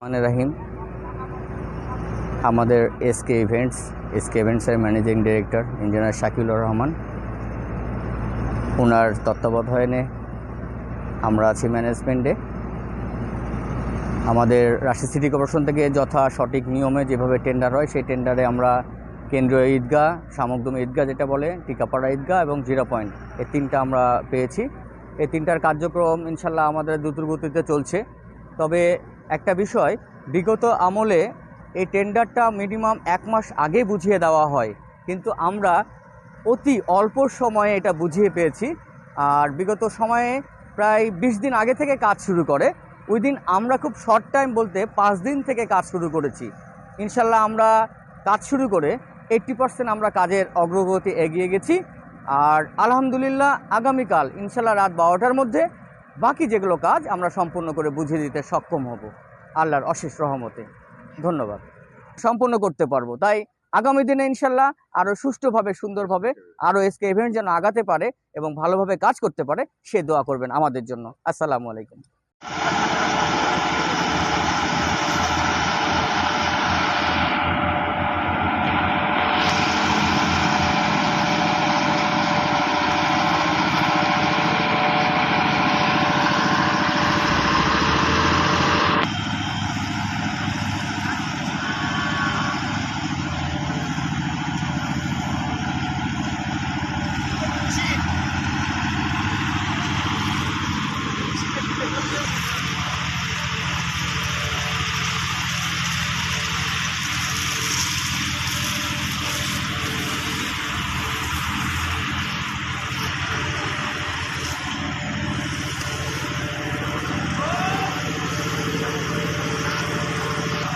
মানে রাহিম আমাদের এসকে ইভেন্টসের managing director engineer Shakilur Rahman, ওনার তত্ত্বাবধানে আমরা আছি ম্যানেজমেন্টে। আমাদের রাজশাহী সিটি কর্পোরেশন থেকে সঠিক নিয়মে যেভাবে টেন্ডার হয়, সেই টেন্ডারে আমরা কেন্দ্রীয় ঈদগাহ, শামুকদম ঈদগাহ যেটা বলে, টিকাপাড়া ঈদগাহ এবং 0 পয়েন্ট, এই 3টা আমরা পেয়েছি। এই 3টার কার্যক্রম ইনশাল্লাহ আমাদের দ্রুতগতিতে চলছে। তবে একটা বিষয়, বিগত আমলে এই টেন্ডারটা মিনিমাম 1 মাস আগে বুঝিয়ে দেওয়া হয়, কিন্তু আমরা অতি অল্প সময়ে এটা বুঝিয়ে পেয়েছি। আর বিগত সময়ে প্রায় 20 দিন আগে থেকে কাজ শুরু করে, ওই দিন আমরা খুব শর্ট টাইম বলতে 5 দিন থেকে কাজ শুরু করেছি। ইনশাল্লাহ আমরা কাজ শুরু করে 80% আমরা কাজের অগ্রগতি এগিয়ে গেছি। আর আলহামদুলিল্লাহ আগামীকাল ইনশাল্লাহ রাত 12টার মধ্যে বাকি যেগুলো কাজ আমরা সম্পূর্ণ করে বুঝিয়ে দিতে সক্ষম হব আল্লাহর অশেষ রহমতে। ধন্যবাদ। সম্পূর্ণ করতে পারবো, তাই আগামী দিনে ইনশাল্লাহ আরও সুষ্ঠুভাবে, সুন্দরভাবে আরও এসকে ইভেন্ট যেন আগাতে পারে এবং ভালোভাবে কাজ করতে পারে, সে দোয়া করবেন আমাদের জন্য। আসসালামু আলাইকুম।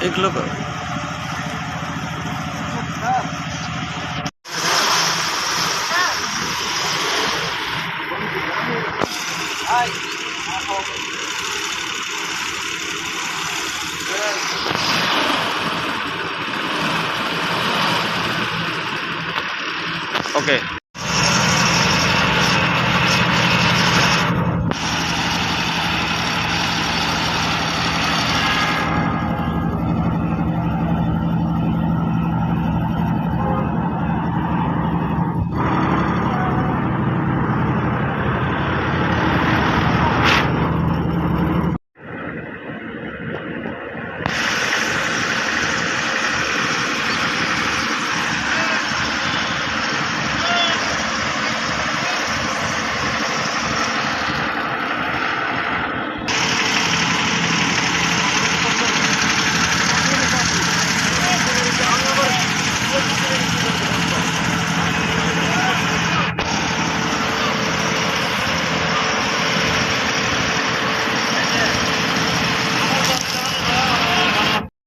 এগুলো কর। ওকে।